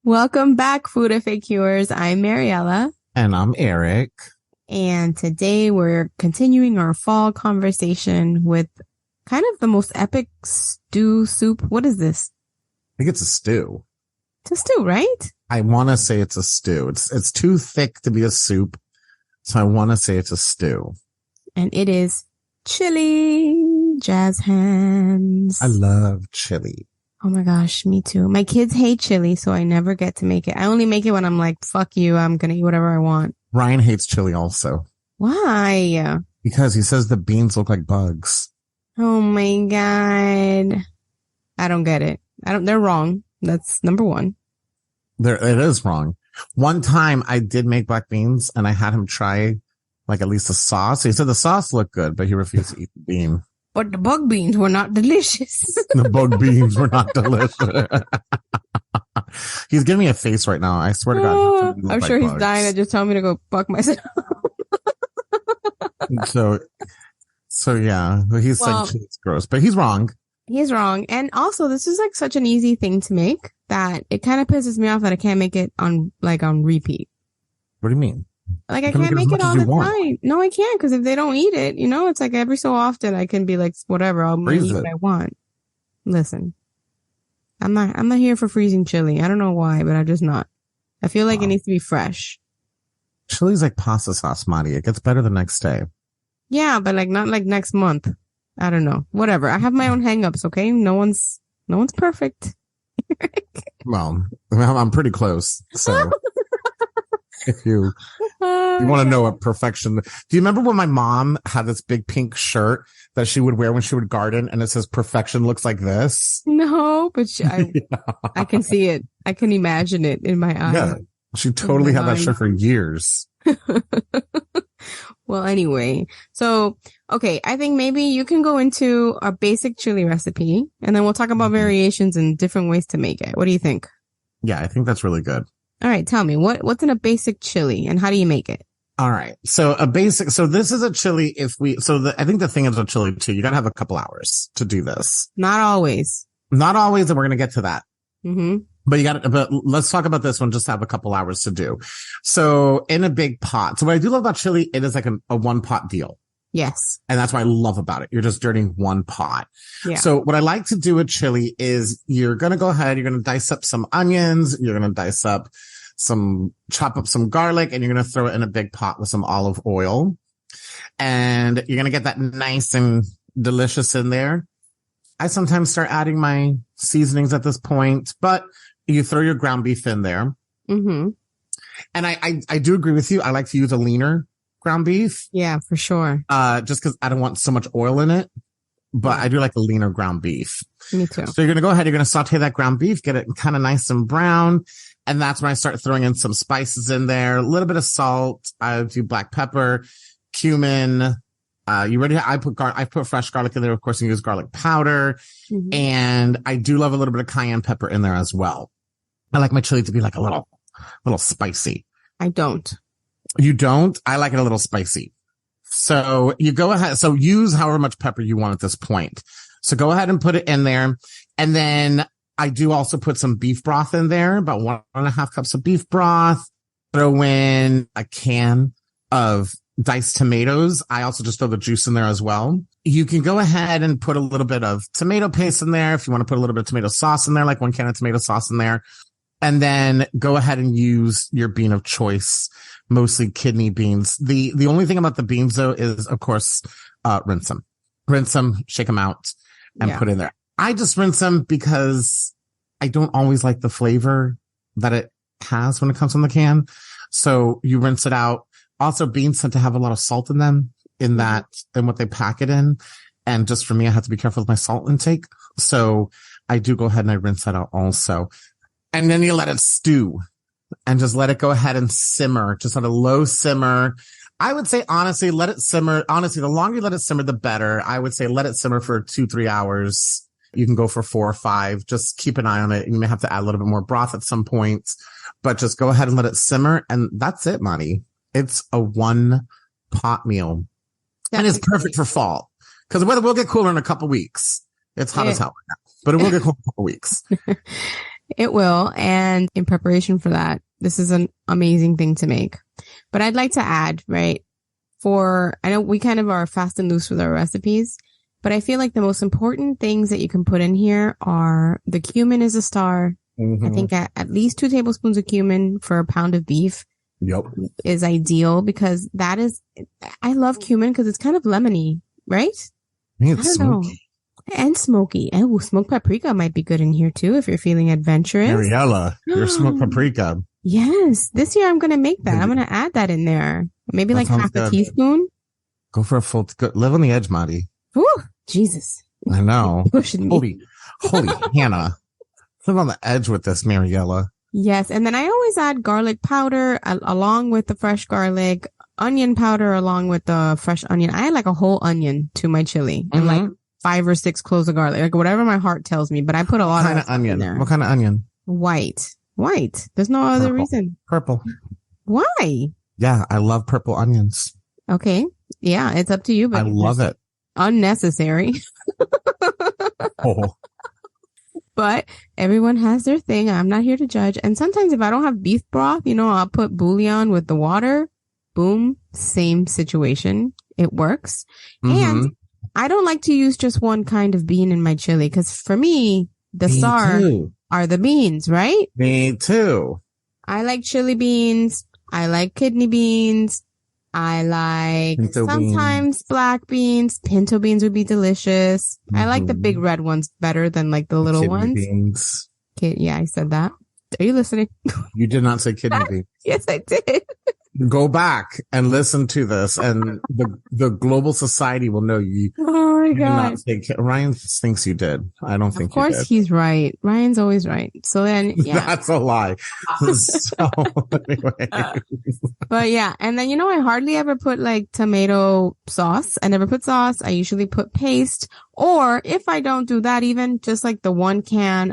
Welcome back, FoodFAQers. I'm Mariela. And I'm Eric. And today we're continuing our fall conversation with kind of the most epic stew soup. What is this? I think it's a stew. It's a stew, right? I want to say it's a stew. It's too thick to be a soup. So I want to say it's a stew. And it is chili. Jazz hands. I love chili. Oh my gosh, me too. My kids hate chili, so I never get to make it. I only make it when I'm like, fuck you, I'm going to eat whatever I want. Ryan hates chili also. Why? Because he says the beans look like bugs. Oh my God. I don't get it. They're wrong. That's number one. It is wrong. One time I did make black beans and I had him try like at least the sauce. He said the sauce looked good, but he refused to eat the bean. But the bug beans were not delicious. The bug beans were not delicious. He's giving me a face right now. I swear to God. I'm sure he's dying to just tell me to go fuck myself. So yeah, he's saying it's gross, but he's wrong. He's wrong. And also, this is like such an easy thing to make that it kind of pisses me off that I can't make it on repeat. What do you mean? Like I can't make it all the time. No, I can't, because if they don't eat it, it's like every so often I can be like, whatever, I'll eat what I want. Listen, I'm not here for freezing chili. I don't know why, but I'm just not. I feel like it needs to be fresh. Chili's like pasta sauce, Marty. It gets better the next day. Yeah, but like not like next month. I don't know. Whatever. I have my own hangups. Okay, no one's perfect. Well, I'm pretty close. So if you want to know what perfection, do you remember when my mom had this big pink shirt that she would wear when she would garden, and it says "Perfection looks like this"? No, but I can see it. I can imagine it in my eyes. Yeah, she totally had that shirt for years. Well, anyway, so, okay, I think maybe you can go into a basic chili recipe and then we'll talk about variations and different ways to make it. What do you think? Yeah, I think that's really good. All right, tell me what's in a basic chili and how do you make it? All right. So this is a chili. I think the thing is a chili too, you got to have a couple hours to do this. Not always. And we're going to get to that. Mm-hmm. But let's talk about this one. Just have a couple hours to do. So in a big pot. So what I do love about chili, it is like a one pot deal. Yes. And that's what I love about it. You're just dirtying one pot. Yeah. So what I like to do with chili is you're going to go ahead. You're going to dice up some onions. You're going to chop up some garlic, and you're going to throw it in a big pot with some olive oil. And you're going to get that nice and delicious in there. I sometimes start adding my seasonings at this point, but you throw your ground beef in there. Mm-hmm. And I do agree with you. I like to use a leaner ground beef. Yeah, for sure. Just because I don't want so much oil in it, but I do like a leaner ground beef. Me too. So you're going to go ahead. You're going to saute that ground beef, get it kind of nice and brown. And that's when I start throwing in some spices in there, a little bit of salt. I do black pepper, cumin. I put fresh garlic in there. Of course, you use garlic powder. Mm-hmm. And I do love a little bit of cayenne pepper in there as well. I like my chili to be like a little spicy. I don't. You don't? I like it a little spicy. So you go ahead. So use however much pepper you want at this point. So go ahead and put it in there. And then I do also put some beef broth in there, about 1.5 cups of beef broth. Throw in a can of diced tomatoes. I also just throw the juice in there as well. You can go ahead and put a little bit of tomato paste in there. If you want to put a little bit of tomato sauce in there, like 1 can of tomato sauce in there. And then go ahead and use your bean of choice, mostly kidney beans. The only thing about the beans though is, of course, rinse them, shake them out and put in there. I just rinse them because I don't always like the flavor that it has when it comes from the can. So you rinse it out. Also, beans tend to have a lot of salt in them in what they pack it in. And just for me, I have to be careful with my salt intake. So I do go ahead and I rinse that out also. And then you let it stew and just let it go ahead and simmer, just on a low simmer. I would say, honestly, let it simmer. Honestly, the longer you let it simmer, the better. I would say let it simmer for 2-3 hours. You can go for 4 or 5. Just keep an eye on it. You may have to add a little bit more broth at some point, but just go ahead and let it simmer. And that's it, Monty. It's a one pot meal. And it's perfect for fall because the weather will get cooler in a couple weeks. It's hot as hell right now, but it will get cool in a couple weeks. It will. And in preparation for that, this is an amazing thing to make. But I'd like to add, right? I know we kind of are fast and loose with our recipes, but I feel like the most important things that you can put in here are the cumin is a star. I think at least 2 tablespoons of cumin for a pound of beef. Yep. Is ideal because I love cumin because it's kind of lemony, right? It's smoky. Know. And smoky. And smoked paprika might be good in here too if you're feeling adventurous. Mariela, your smoked paprika. Yes. This year I'm going to make that. I'm going to add that in there. Maybe like half a teaspoon. Go for live on the edge, Maddie. Whew, Jesus. I know. Holy Hannah. Live on the edge with this, Mariela. Yes. And then I always add garlic powder along with the fresh garlic, onion powder along with the fresh onion. I add like a whole onion to my chili and like 5 or 6 cloves of garlic, like whatever my heart tells me. But I put a lot of onion there. What kind of onion? White. There's no other reason. Purple. Why? Yeah, I love purple onions. Okay. Yeah, it's up to you. But I love it. Unnecessary. Oh. But everyone has their thing. I'm not here to judge. And sometimes if I don't have beef broth, I'll put bouillon with the water. Boom. Same situation. It works. And I don't like to use just one kind of bean in my chili because for me star are the beans, right? Me too. I like chili beans. I like kidney beans. I like pinto sometimes beans. Black beans. Pinto beans would be delicious. I like the big red ones better than like the little kidney ones. Beans. Yeah, I said that. Are you listening? You did not say kidney beans. Yes, I did. Go back and listen to this, and the global society will know you. Oh my God! Ryan thinks you did. I don't think. Of course, you did. He's right. Ryan's always right. So then, yeah, that's a lie. So anyway, but yeah, and then I hardly ever put like tomato sauce. I never put sauce. I usually put paste, or if I don't do that, even just like the 1 can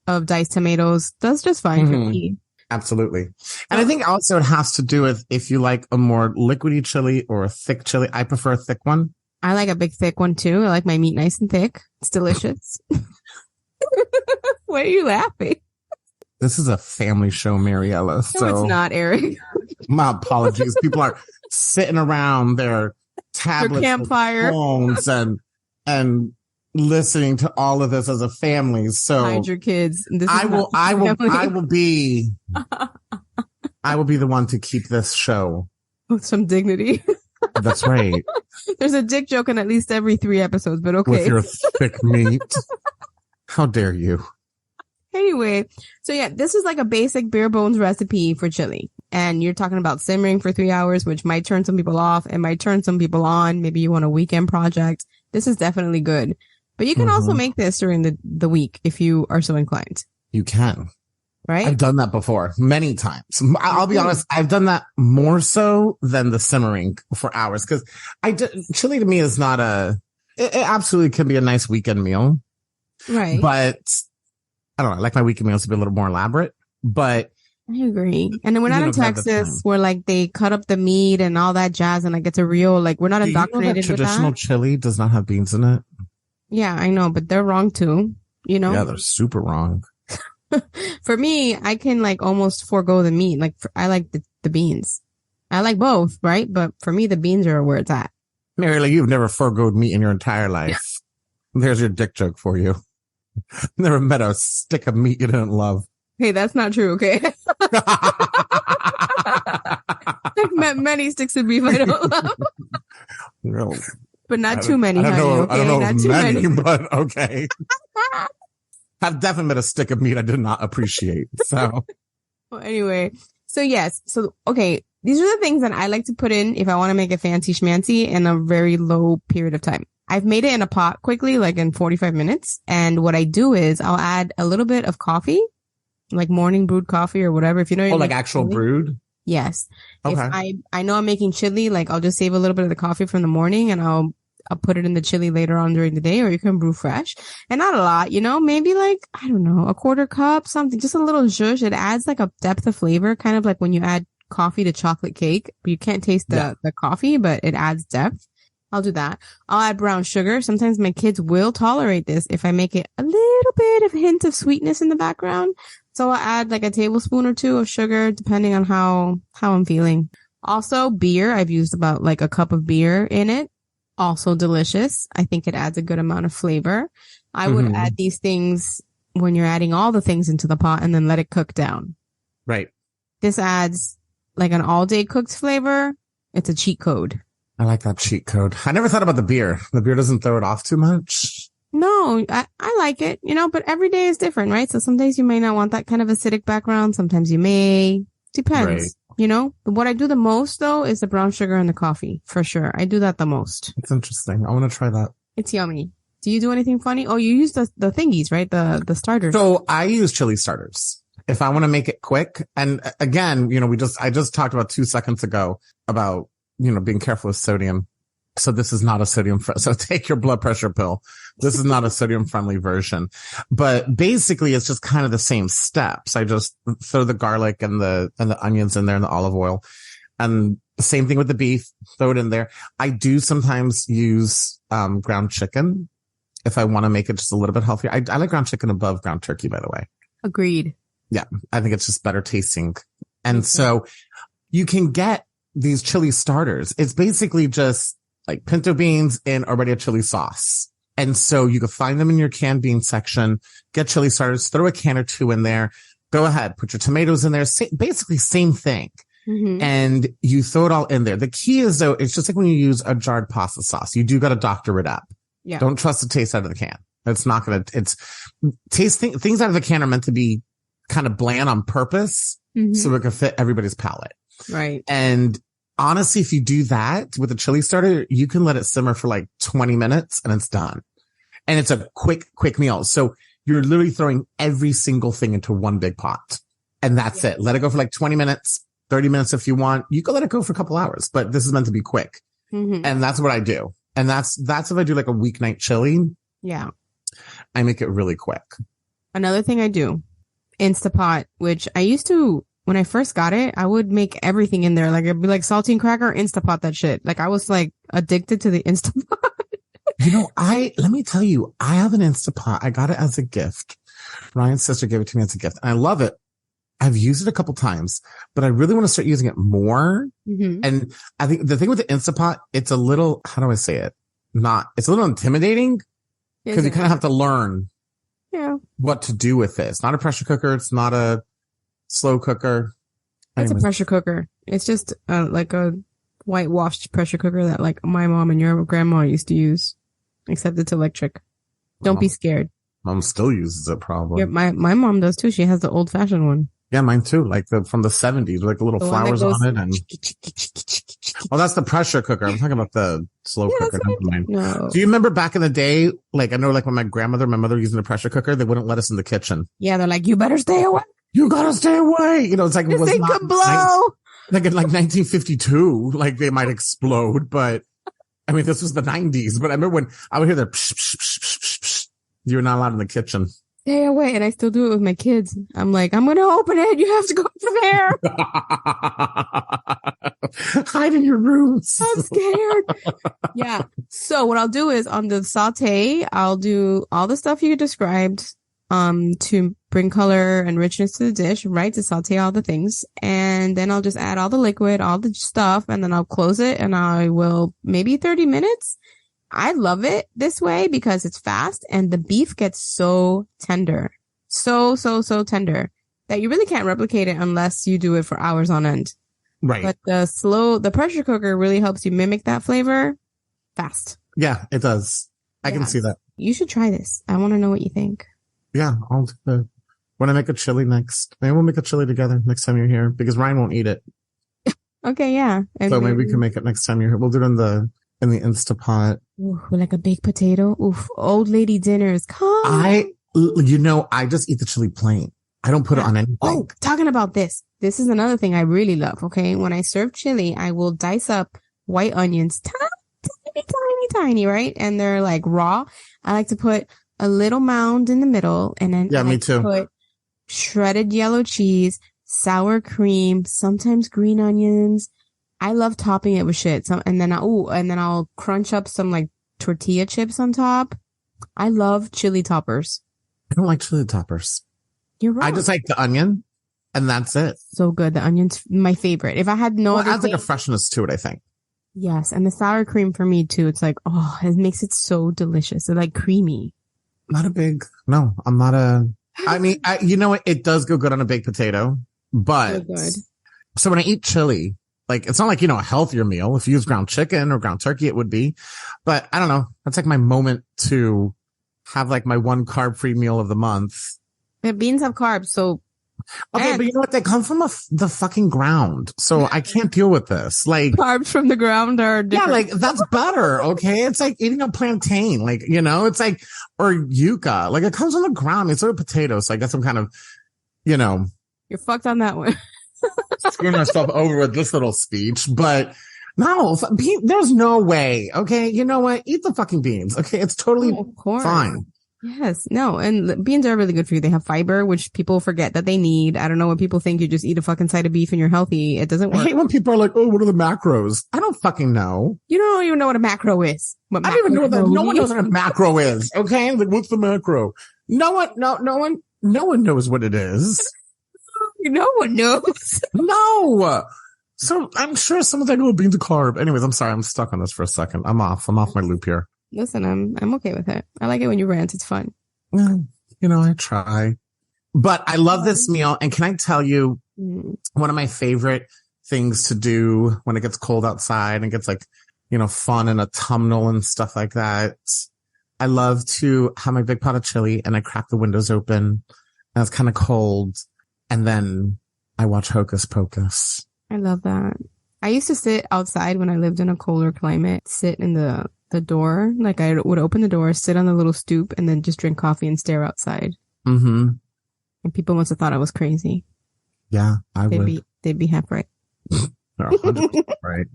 of diced tomatoes, that's just fine for me. Absolutely. And I think also it has to do with if you like a more liquidy chili or a thick chili. I prefer a thick one. I like a big thick one too. I like my meat nice and thick. It's delicious. Why are you laughing? This is a family show, Mariela. No, it's not, Eric. My apologies. People are sitting around their tablets, their campfire, phones, and listening to all of this as a family. So hide your kids. I will be the one to keep this show with some dignity. That's right. There's a dick joke in at least every 3 episodes, but okay. With your thick meat. How dare you? Anyway, so yeah, this is like a basic bare bones recipe for chili. And you're talking about simmering for 3 hours, which might turn some people off and might turn some people on. Maybe you want a weekend project. This is definitely good. But you can also make this during the week if you are so inclined. You can. Right? I've done that before many times. I'll be honest. I've done that more so than the simmering for hours because chili to me is not it absolutely can be a nice weekend meal. Right. But I don't know. I like my weekend meals to be a little more elaborate, but I agree. And then we're not in Texas where like they cut up the meat and all that jazz and like it's a real, like we're not indoctrinated with that. Traditional chili does not have beans in it. Yeah, I know, but they're wrong too, Yeah, they're super wrong. For me, I can like almost forego the meat. Like I like the beans. I like both, right? But for me, the beans are where it's at. Mariela, you've never forgoed meat in your entire life. There's your dick joke for you. Never met a stick of meat you didn't love. Hey, that's not true, okay? I've met many sticks of beef I don't love. No. But not too many, honey. I don't know not too many, but okay. I've definitely met a stick of meat I did not appreciate. So, well, anyway, so yes. So, okay. These are the things that I like to put in if I want to make a fancy schmancy in a very low period of time. I've made it in a pot quickly, like in 45 minutes. And what I do is I'll add a little bit of coffee, like morning brewed coffee or whatever. If you know, like actual chili. Brewed. Yes. Okay. If I know I'm making chili, like I'll just save a little bit of the coffee from the morning and I'll put it in the chili later on during the day, or you can brew fresh and not a lot, maybe like, I don't know, a 1/4 cup, something, just a little zhuzh. It adds like a depth of flavor, kind of like when you add coffee to chocolate cake. You can't taste the coffee, but it adds depth. I'll do that. I'll add brown sugar. Sometimes my kids will tolerate this if I make it a little bit of hint of sweetness in the background. So I'll add like a tablespoon or two of sugar, depending on how I'm feeling. Also, beer. I've used about like a cup of beer in it. Also delicious. I think it adds a good amount of flavor. I would add these things when you're adding all the things into the pot and then let it cook down. Right. This adds like an all day cooked flavor. It's a cheat code. I like that cheat code. I never thought about the beer. The beer doesn't throw it off too much. No, I like it, but every day is different, right? So some days you may not want that kind of acidic background. Sometimes you may. Depends, right. What I do the most though is the brown sugar and the coffee for sure. I do that the most. It's interesting. I want to try that. It's yummy. Do you do anything funny? Oh, you use the thingies, right? The starters. So I use chili starters if I want to make it quick. And again, I just talked about 2 seconds ago about, being careful with sodium. So this is not a so take your blood pressure pill. This is not a sodium friendly version, but basically it's just kind of the same steps. I just throw the garlic and the onions in there and the olive oil, and same thing with the beef, throw it in there. I do sometimes use, ground chicken if I want to make it just a little bit healthier. I like ground chicken above ground turkey, by the way. Agreed. Yeah. I think it's just better tasting. And so you can get these chili starters. It's basically just like pinto beans in already a chili sauce. And so you can find them in your canned bean section, get chili starters, throw a can or two in there, go ahead, put your tomatoes in there, basically same thing. And you throw it all in there. The key is though, it's just like when you use a jarred pasta sauce, you do got to doctor it up. Yeah. Don't trust the taste out of the can. It's not going to, things out of the can are meant to be kind of bland on purpose so it can fit everybody's palate. Right. And honestly, if you do that with a chili starter, you can let it simmer for like 20 minutes and it's done. And it's a quick meal. So you're literally throwing every single thing into one big pot. And that's it. Let it go for like 20 minutes, 30 minutes if you want. You can let it go for a couple hours, but this is meant to be quick. And that's what I do. And that's if I do like a weeknight chili. Yeah. I make it really quick. Another thing I do, Instapot, which I used to, when I first got it, I would make everything in there. Like it'd be like saltine cracker, Instapot that shit. Like I was like addicted to the Instapot. Let me tell you, I have an Instapot. I got it as a gift. Ryan's sister gave it to me as a gift and I love it. I've used it a couple times, but I really want to start using it more. And I think the thing with the Instapot, it's a little, how do I say it? It's a little intimidating because you kind of have to learn what to do with it. It's not a pressure cooker. It's not a slow cooker. It's a pressure cooker. It's just like a whitewashed pressure cooker that like my mom and your grandma used to use, except it's electric. Don't be scared. Mom still uses it probably. Yeah, my mom does too. She has the old fashioned one. Yeah, mine too. Like from the 70s, like the little flowers on it. And oh, that's the pressure cooker. I'm talking about the slow cooker. No. Do you remember back in the day? Like I know, like when my mother using the pressure cooker, they wouldn't let us in the kitchen. Yeah, they're like, you better stay away. You gotta stay away. It's like, this thing could blow. Like in like 1952, like they might explode, but I mean, this was the 90s, but I remember when I would hear the psh, psh, psh, psh, psh, psh, you were not allowed in the kitchen. Stay away. And I still do it with my kids. I'm like, I'm going to open it. You have to go over there. Hide in your rooms. I'm scared. Yeah. So what I'll do is on the saute, I'll do all the stuff you described, to bring color and richness to the dish, right? To saute all the things. And then I'll just add all the liquid, all the stuff, and then I'll close it and I will maybe 30 minutes. I love it this way because it's fast and the beef gets so tender. So tender that you really can't replicate it unless you do it for hours on end. Right. But the pressure cooker really helps you mimic that flavor fast. Yeah, it does. I can see that. You should try this. I want to know what you think. Yeah, I'll do it. When I make a chili next, maybe we'll make a chili together next time you're here because Ryan won't eat it. Okay, yeah. And so maybe we can make it next time you're here. We'll do it in the Instapot. Ooh, like a baked potato. Oof, old lady dinners. Come. I just eat the chili plain. I don't put it on anything. Oh, talking about this. This is another thing I really love. Okay. When I serve chili, I will dice up white onions. Tiny, right? And they're like raw. I like to put a little mound in the middle and then me too. Put shredded yellow cheese, sour cream, sometimes green onions, I love topping it with shit. And then I'll crunch up some like tortilla chips on top. I love chili toppers. I don't like chili toppers. You're right. I just like the onion, and that's it. So good. The onion's my favorite. If I had no other it adds thing, like a freshness to it, I think. Yes, and the sour cream for me too. It's like, oh, it makes it so delicious. It's like creamy. I'm not a, I mean, you know what? It does go good on a baked potato, but so when I eat chili, like, it's not like, a healthier meal. If you use ground chicken or ground turkey, it would be, but I don't know. That's like my moment to have like my one carb-free meal of the month. Yeah, beans have carbs, so. Okay, but you know what? They come from the fucking ground. So I can't deal with this. Like, carbs from the ground are different. Yeah, like that's better. Okay. It's like eating a plantain. Like, it's like, or yuca. Like it comes from the ground. It's sort of potatoes. So I guess I'm kind of, You're fucked on that one. screwing myself over with this little speech, but no, there's no way. Okay. You know what? Eat the fucking beans. Okay. It's totally fine. Yes. No. And beans are really good for you. They have fiber, which people forget that they need. I don't know what people think. You just eat a fucking side of beef and you're healthy. It doesn't work. I hate when people are like, oh, what are the macros? I don't fucking know. You don't even know what a macro is. I don't even know that. No one knows what a macro is. Okay. Like, what's the macro? No one knows what it is. No one knows. No. So I'm sure someone's like, oh, beans a carb. Anyways, I'm sorry. I'm stuck on this for a second. I'm off my loop here. Listen, I'm okay with it. I like it when you rant. It's fun. I try. But I love this meal. And can I tell you one of my favorite things to do when it gets cold outside and gets like, fun and autumnal and stuff like that? I love to have my big pot of chili and I crack the windows open and it's kind of cold. And then I watch Hocus Pocus. I love that. I used to sit outside when I lived in a colder climate, sit in the door. Like I would open the door, sit on the little stoop, and then just drink coffee and stare outside. Mm-hmm. And people must have thought I was crazy. Yeah, They'd be half right. They're 100% right.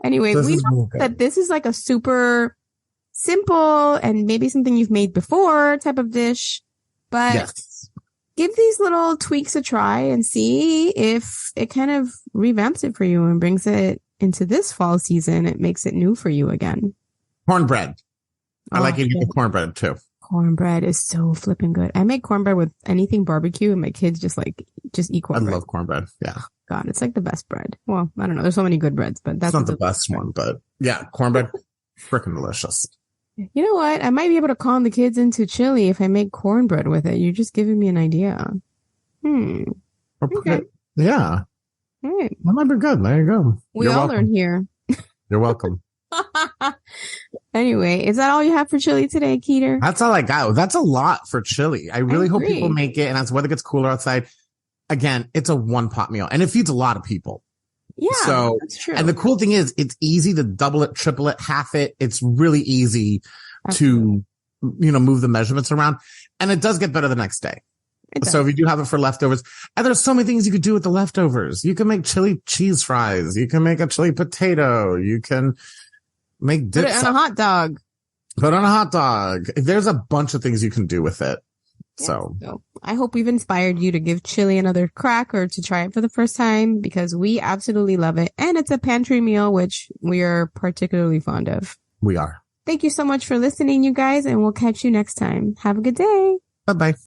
Anyway, we know that this is like a super simple and maybe something you've made before type of dish, but yes. Give these little tweaks a try and see if it kind of revamps it for you and brings it into this fall season. It makes it new for you again. Cornbread. I like eating the cornbread too. Cornbread is so flipping good. I make cornbread with anything barbecue and my kids just eat cornbread. I love cornbread. Yeah. God, it's like the best bread. Well, I don't know. There's so many good breads, but that's not the best one, but yeah, cornbread, freaking delicious. You know what? I might be able to con the kids into chili if I make cornbread with it. You're just giving me an idea. Okay. Yeah. All right. That might be good. There you go. We all learn here. You're welcome. Anyway, is that all you have for chili today, Keeter? That's all I got. That's a lot for chili. I really hope people make it. And as weather gets cooler outside, again, it's a one pot meal and it feeds a lot of people. Yeah, so that's true. And the cool thing is it's easy to double it, triple it, half it. It's really easy to, move the measurements around, and it does get better the next day. So if you do have it for leftovers, and there's so many things you could do with the leftovers. You can make chili cheese fries. You can make a chili potato. You can make dip. Put it on a hot dog. Put on a hot dog. There's a bunch of things you can do with it. Yeah, so I hope we've inspired you to give chili another crack or to try it for the first time, because we absolutely love it. And it's a pantry meal, which we are particularly fond of. We are. Thank you so much for listening, you guys, and we'll catch you next time. Have a good day. Bye-bye.